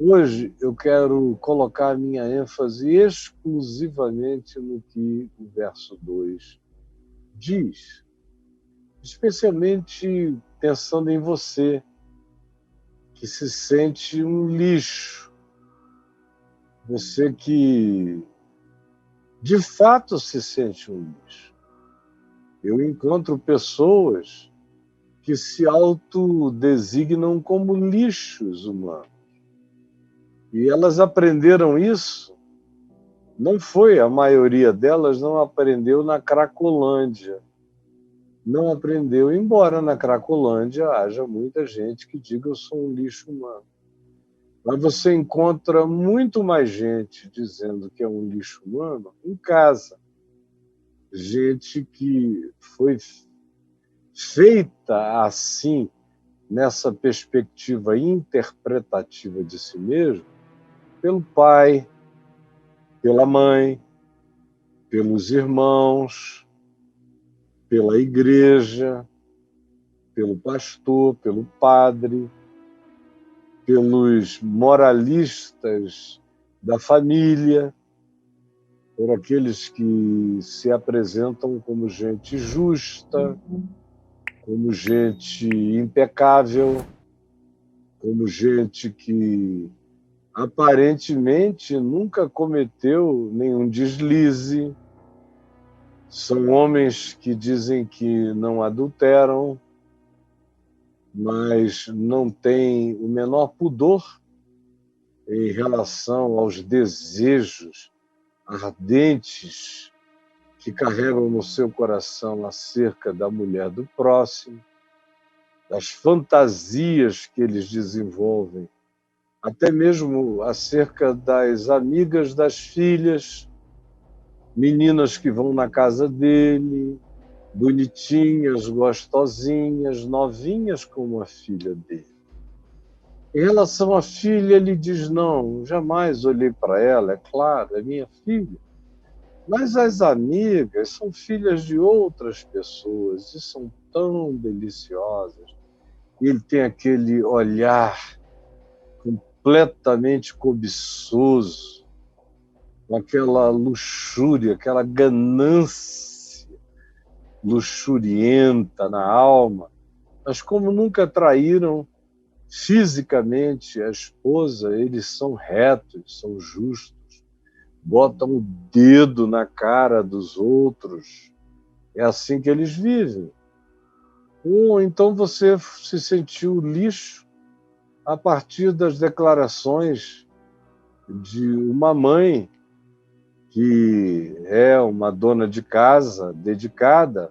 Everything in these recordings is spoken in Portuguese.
Hoje eu quero colocar a minha ênfase exclusivamente no que o verso 2 diz, especialmente pensando em você, que se sente um lixo, você que de fato se sente um lixo. Eu encontro pessoas que se autodesignam como lixos humanos. E elas aprenderam isso, não foi, a maioria delas não aprendeu na Cracolândia. Não aprendeu, embora na Cracolândia haja muita gente que diga eu sou um lixo humano. Mas você encontra muito mais gente dizendo que é um lixo humano em casa. Gente que foi feita assim, nessa perspectiva interpretativa de si mesmo, pelo pai, pela mãe, pelos irmãos, pela igreja, pelo pastor, pelo padre, pelos moralistas da família, por aqueles que se apresentam como gente justa, como gente impecável, como gente que aparentemente nunca cometeu nenhum deslize. São homens que dizem que não adulteram, mas não têm o menor pudor em relação aos desejos ardentes que carregam no seu coração acerca da mulher do próximo, das fantasias que eles desenvolvem, até mesmo acerca das amigas das filhas, meninas que vão na casa dele, bonitinhas, gostosinhas, novinhas como a filha dele. Em relação à filha, ele diz, não, jamais olhei para ela, é claro, é minha filha. Mas as amigas são filhas de outras pessoas e são tão deliciosas. E ele tem aquele olhar completamente cobiçoso, com aquela luxúria, aquela ganância luxurienta na alma. Mas como nunca traíram fisicamente a esposa, eles são retos, são justos, botam o dedo na cara dos outros. É assim que eles vivem. Ou então você se sentiu lixo a partir das declarações de uma mãe que é uma dona de casa dedicada,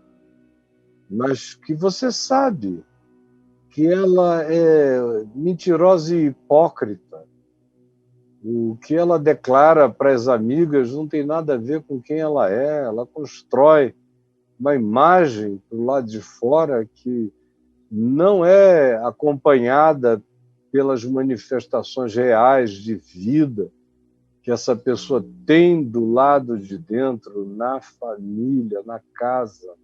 mas que você sabe que ela é mentirosa e hipócrita. O que ela declara para as amigas não tem nada a ver com quem ela é. Ela constrói uma imagem do lado de fora que não é acompanhada pelas manifestações reais de vida que essa pessoa tem do lado de dentro, na família, na casa,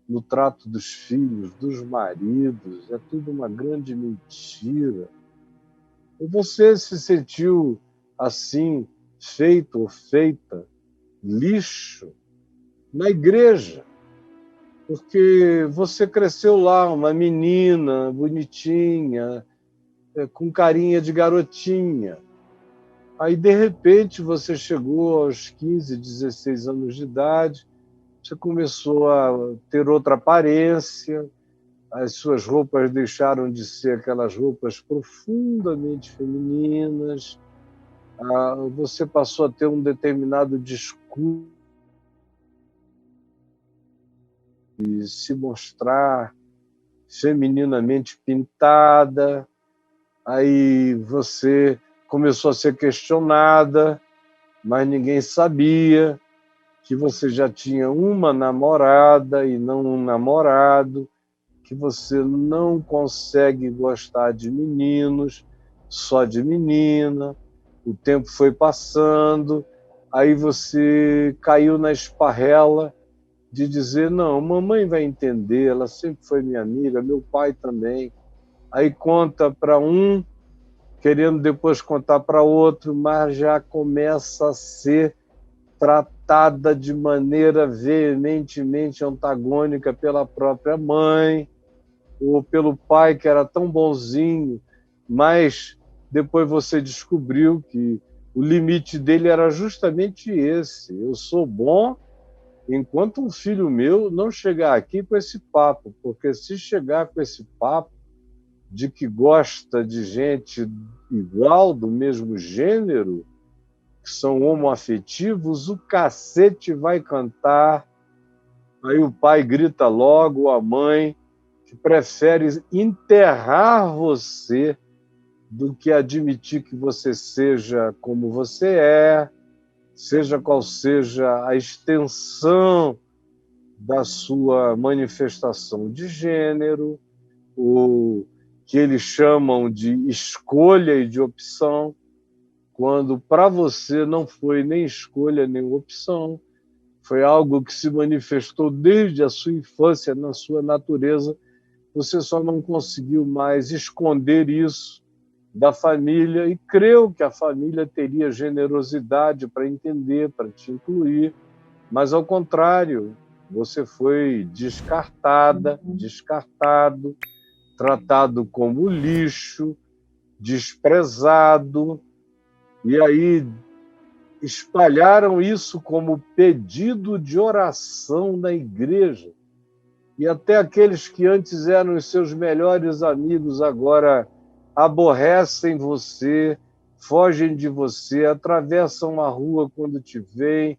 no trato dos filhos, dos maridos. É tudo uma grande mentira. E você se sentiu assim, feito ou feita, lixo, na igreja, porque você cresceu lá, uma menina bonitinha, com carinha de garotinha. Aí, de repente, você chegou aos 15, 16 anos de idade, você começou a ter outra aparência, as suas roupas deixaram de ser aquelas roupas profundamente femininas, você passou a ter um determinado discurso de se mostrar femininamente pintada, aí você começou a ser questionada, mas ninguém sabia que você já tinha uma namorada e não um namorado, que você não consegue gostar de meninos, só de menina. O tempo foi passando, aí você caiu na esparrela de dizer, não, mamãe vai entender, ela sempre foi minha amiga, meu pai também. Aí conta para um, querendo depois contar para outro, mas já começa a ser tratada de maneira veementemente antagônica pela própria mãe, ou pelo pai, que era tão bonzinho, mas depois você descobriu que o limite dele era justamente esse: eu sou bom enquanto um filho meu não chegar aqui com esse papo, porque se chegar com esse papo de que gosta de gente igual, do mesmo gênero, que são homoafetivos, o cacete vai cantar. Aí o pai grita logo, a mãe, que prefere enterrar você do que admitir que você seja como você é, seja qual seja a extensão da sua manifestação de gênero, o que eles chamam de escolha e de opção, quando para você não foi nem escolha nem opção, foi algo que se manifestou desde a sua infância na sua natureza. Você só não conseguiu mais esconder isso da família e creu que a família teria generosidade para entender, para te incluir, mas ao contrário, você foi descartada, descartado, tratado como lixo, desprezado, e aí espalharam isso como pedido de oração na igreja. E até aqueles que antes eram os seus melhores amigos agora aborrecem você, fogem de você, atravessam a rua quando te veem,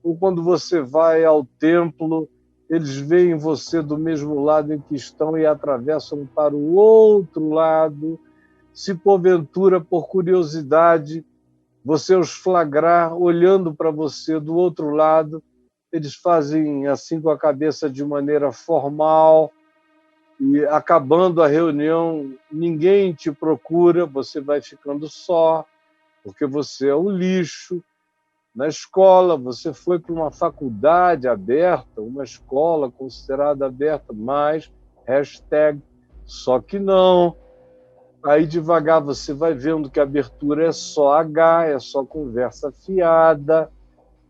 ou quando você vai ao templo, eles veem você do mesmo lado em que estão e atravessam para o outro lado. Se porventura, por curiosidade, você os flagrar olhando para você do outro lado, eles fazem assim com a cabeça de maneira formal, e acabando a reunião, ninguém te procura, você vai ficando só, porque você é um lixo. Na escola, você foi para uma faculdade aberta, uma escola considerada aberta, mas hashtag só que não. Aí devagar você vai vendo que a abertura é só H, é só conversa fiada.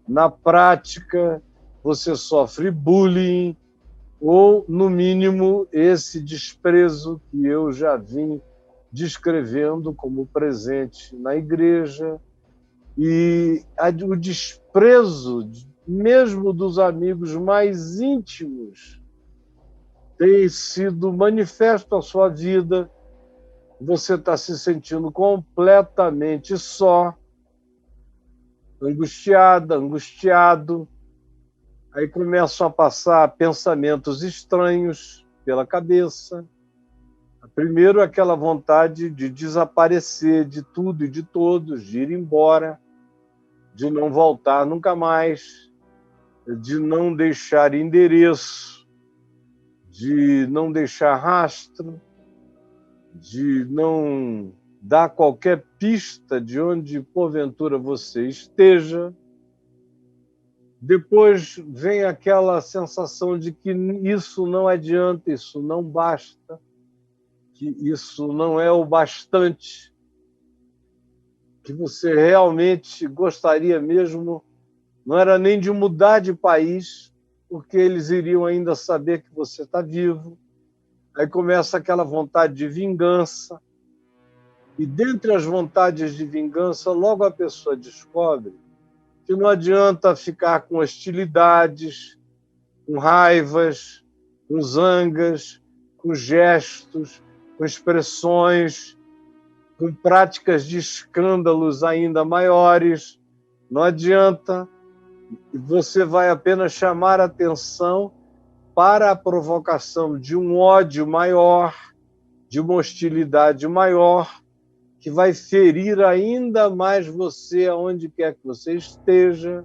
Na prática, você sofre bullying, ou, no mínimo, esse desprezo que eu já vim descrevendo como presente na igreja, e o desprezo, mesmo dos amigos mais íntimos, tem sido manifesto à sua vida. Você está se sentindo completamente só, angustiada, angustiado. Aí começam a passar pensamentos estranhos pela cabeça. Primeiro, aquela vontade de desaparecer de tudo e de todos, de ir embora, de não voltar nunca mais, de não deixar endereço, de não deixar rastro, de não dar qualquer pista de onde, porventura, você esteja. Depois vem aquela sensação de que isso não adianta, isso não basta, que isso não é o bastante, que você realmente gostaria mesmo, não era nem de mudar de país, porque eles iriam ainda saber que você está vivo. Aí começa aquela vontade de vingança, e dentre as vontades de vingança, logo a pessoa descobre que não adianta ficar com hostilidades, com raivas, com zangas, com gestos, com expressões, com práticas de escândalos ainda maiores. Não adianta, você vai apenas chamar a atenção para a provocação de um ódio maior, de uma hostilidade maior, que vai ferir ainda mais você aonde quer que você esteja.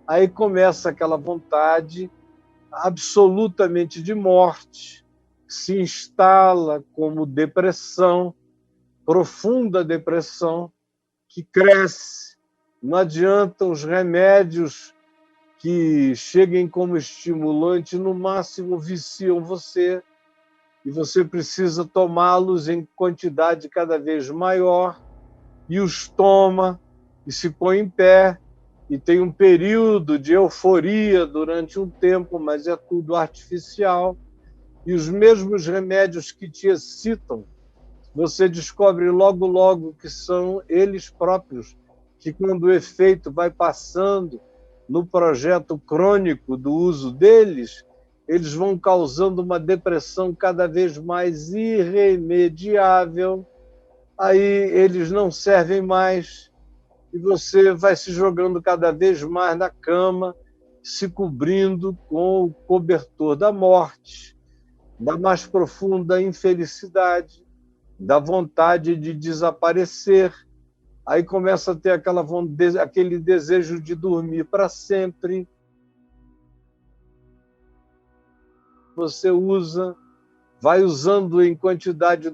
Aí começa aquela vontade absolutamente de morte, se instala como depressão, profunda depressão, que cresce. Não adiantam os remédios que cheguem como estimulante, no máximo viciam você, e você precisa tomá-los em quantidade cada vez maior, e os toma e se põe em pé e tem um período de euforia durante um tempo, mas é tudo artificial. E os mesmos remédios que te excitam, você descobre logo, logo que são eles próprios, que quando o efeito vai passando no projeto crônico do uso deles, eles vão causando uma depressão cada vez mais irremediável. Aí eles não servem mais e você vai se jogando cada vez mais na cama, se cobrindo com o cobertor da morte, da mais profunda infelicidade, da vontade de desaparecer. Aí começa a ter aquele desejo de dormir para sempre. Você usa, vai usando em quantidade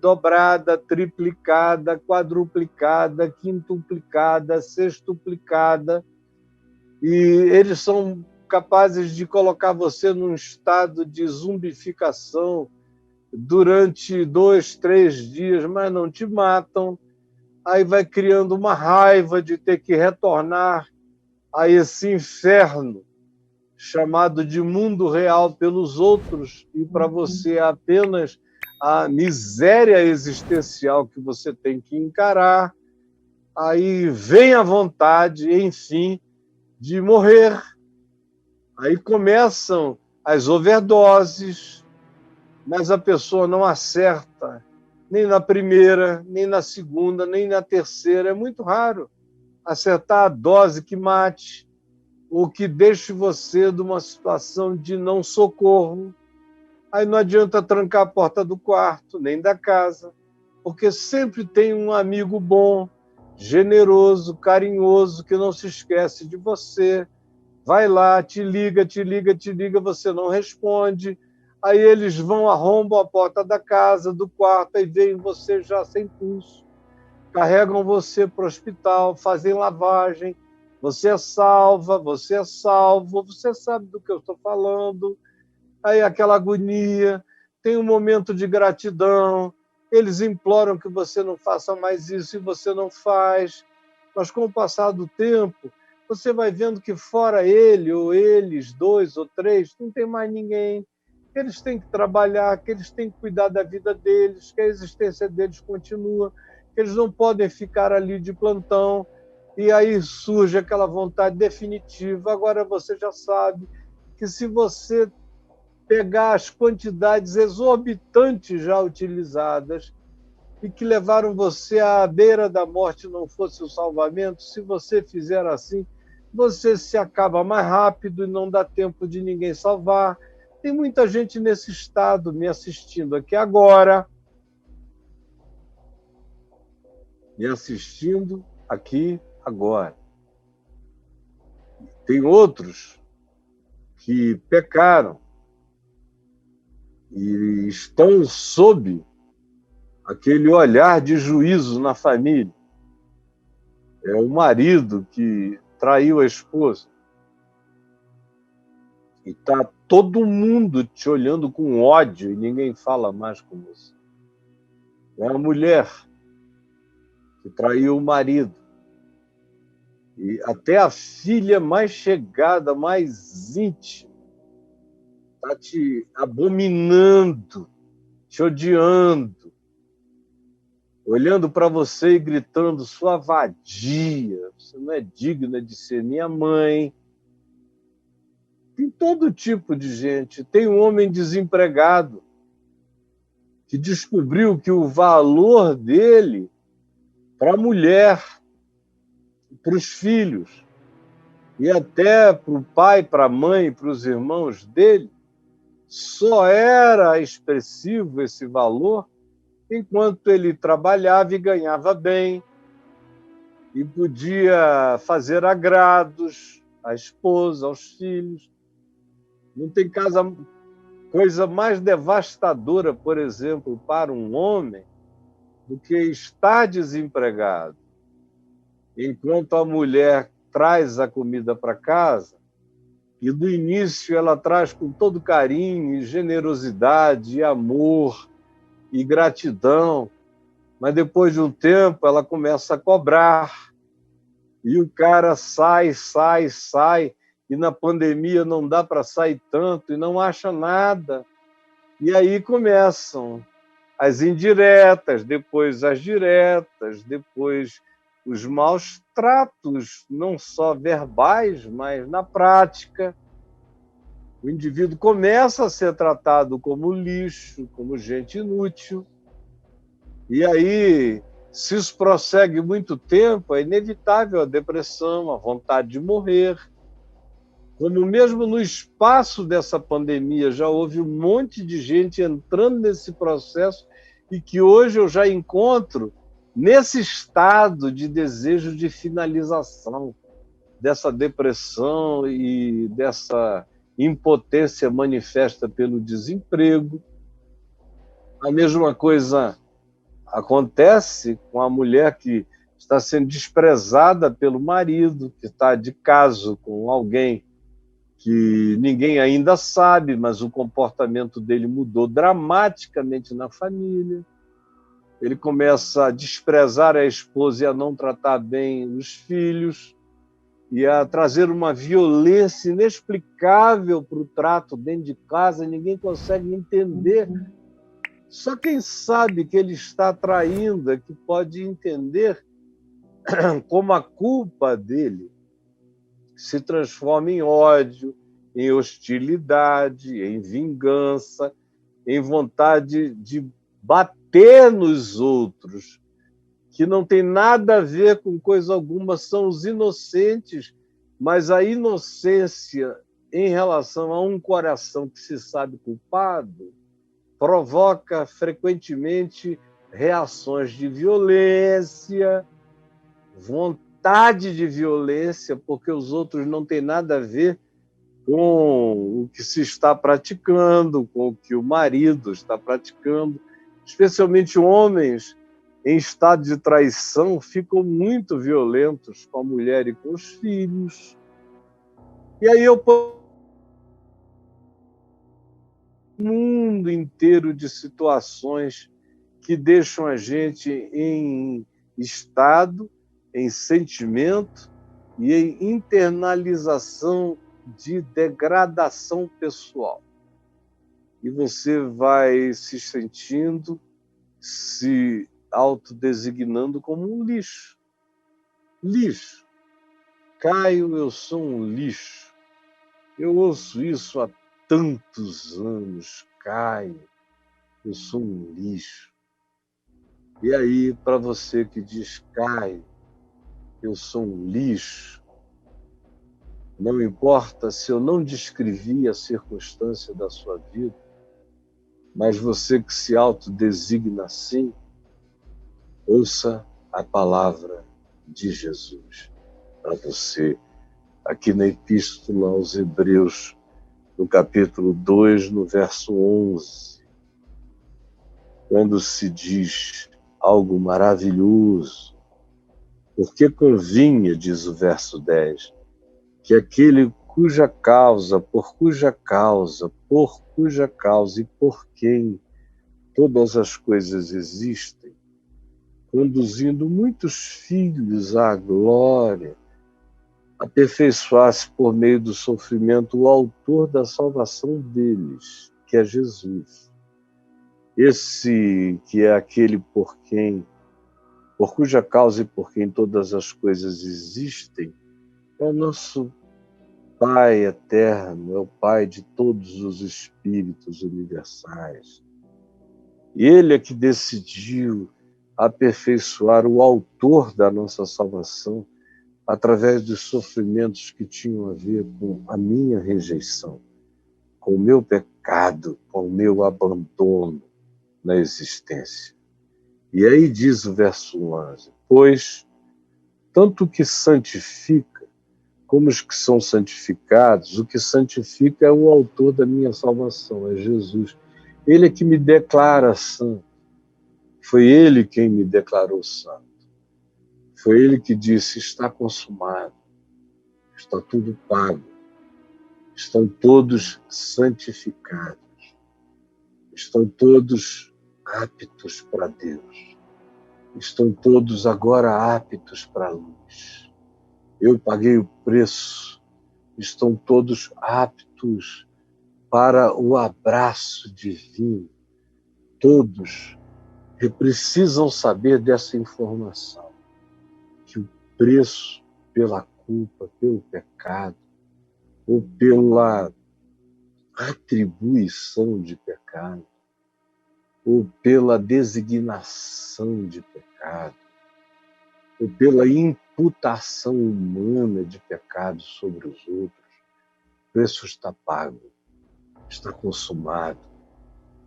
dobrada, triplicada, quadruplicada, quintuplicada, sextuplicada, e eles são capazes de colocar você num estado de zumbificação durante 2, 3 dias, mas não te matam. Aí vai criando uma raiva de ter que retornar a esse inferno chamado de mundo real pelos outros, e para você é apenas a miséria existencial que você tem que encarar. Aí vem a vontade, enfim, de morrer. Aí começam as overdoses, mas a pessoa não acerta nem na primeira, nem na segunda, nem na terceira. É muito raro acertar a dose que mate ou que deixe você numa situação de não socorro. Aí não adianta trancar a porta do quarto, nem da casa, porque sempre tem um amigo bom, generoso, carinhoso, que não se esquece de você. Vai lá, te liga, te liga, te liga, você não responde. Aí eles vão, arrombam a porta da casa, do quarto, e veem você já sem pulso. Carregam você para o hospital, fazem lavagem, você é salva, você é salvo, você sabe do que eu estou falando. Aí aquela agonia, tem um momento de gratidão, eles imploram que você não faça mais isso e você não faz. Mas com o passar do tempo, você vai vendo que fora ele, ou eles, 2 ou 3, não tem mais ninguém. Eles têm que trabalhar, que eles têm que cuidar da vida deles, que a existência deles continua, que eles não podem ficar ali de plantão. E aí surge aquela vontade definitiva. Agora você já sabe que se você pegar as quantidades exorbitantes já utilizadas e que levaram você à beira da morte não fosse o salvamento, se você fizer assim, você se acaba mais rápido e não dá tempo de ninguém salvar. Tem muita gente nesse estado me assistindo aqui agora, me assistindo aqui agora. Tem outros que pecaram e estão sob aquele olhar de juízo na família. É o marido que traiu a esposa. E está todo mundo te olhando com ódio e ninguém fala mais com você. É a mulher que traiu o marido. E até a filha mais chegada, mais íntima, está te abominando, te odiando, olhando para você e gritando: sua vadia, você não é digna de ser minha mãe. Tem todo tipo de gente. Tem um homem desempregado que descobriu que o valor dele para a mulher, para os filhos, e até para o pai, para a mãe, para os irmãos dele, só era expressivo esse valor enquanto ele trabalhava e ganhava bem e podia fazer agrados à esposa, aos filhos. Não tem coisa mais devastadora, por exemplo, para um homem do que estar desempregado, enquanto a mulher traz a comida para casa e do início ela traz com todo carinho, generosidade, amor e gratidão. mas depois de um tempo ela começa a cobrar, e o cara sai, e na pandemia não dá para sair tanto, e não acha nada. E aí começam as indiretas, depois as diretas, depois os maus tratos, não só verbais, mas na prática. O indivíduo começa a ser tratado como lixo, como gente inútil. E aí, se isso prossegue muito tempo, é inevitável a depressão, a vontade de morrer. Como mesmo no espaço dessa pandemia já houve um monte de gente entrando nesse processo e que hoje eu já encontro nesse estado de desejo de finalização dessa depressão e dessa impotência manifesta pelo desemprego. A mesma coisa acontece com a mulher que está sendo desprezada pelo marido, que está de caso com alguém que ninguém ainda sabe, mas o comportamento dele mudou dramaticamente na família. Ele começa a desprezar a esposa e a não tratar bem os filhos, e a trazer uma violência inexplicável para o trato dentro de casa, ninguém consegue entender. Só quem sabe que ele está traindo é que pode entender como a culpa dele se transforma em ódio, em hostilidade, em vingança, em vontade de bater nos outros, que não tem nada a ver com coisa alguma, são os inocentes, mas a inocência em relação a um coração que se sabe culpado provoca frequentemente reações de violência, vontade de violência, porque os outros não têm nada a ver com o que se está praticando, com o que o marido está praticando. Especialmente homens em estado de traição ficam muito violentos com a mulher e com os filhos. E aí um mundo inteiro de situações que deixam a gente em estado, em sentimento e em internalização de degradação pessoal. E você vai se sentindo, se autodesignando como um lixo. Lixo. Caio, eu sou um lixo. Eu ouço isso há tantos anos. Caio, eu sou um lixo. E aí, para você que diz, Caio, eu sou um lixo, não importa se eu não descrevi a circunstância da sua vida, mas você que se autodesigna assim, ouça a palavra de Jesus para você, aqui na Epístola aos Hebreus, no capítulo 2, no verso 11, quando se diz algo maravilhoso, porque convinha, diz o verso 10, que aquele por cuja causa e por quem todas as coisas existem, conduzindo muitos filhos à glória, aperfeiçoasse por meio do sofrimento o autor da salvação deles, que é Jesus. Esse que é aquele por cuja causa e por quem todas as coisas existem, é o nosso Pai eterno, é o Pai de todos os espíritos universais. E Ele é que decidiu aperfeiçoar o autor da nossa salvação através dos sofrimentos que tinham a ver com a minha rejeição, com o meu pecado, com o meu abandono na existência. E aí diz o verso 11, pois tanto o que santifica como os que são santificados, o que santifica é o autor da minha salvação, é Jesus. Ele é que me declara santo. Foi Ele quem me declarou santo. Foi Ele que disse, está consumado, está tudo pago, estão todos santificados, estão todos aptos para Deus. estão todos agora aptos para a luz. Eu paguei o preço, estão todos aptos para o abraço divino. Todos precisam saber dessa informação, que o preço pela culpa, pelo pecado, ou pela atribuição de pecado, ou pela designação de pecado, ou pela imputação humana de pecado sobre os outros, o preço está pago, está consumado.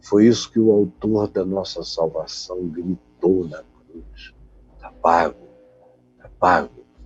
Foi isso que o autor da nossa salvação gritou na cruz. Está pago, está pago.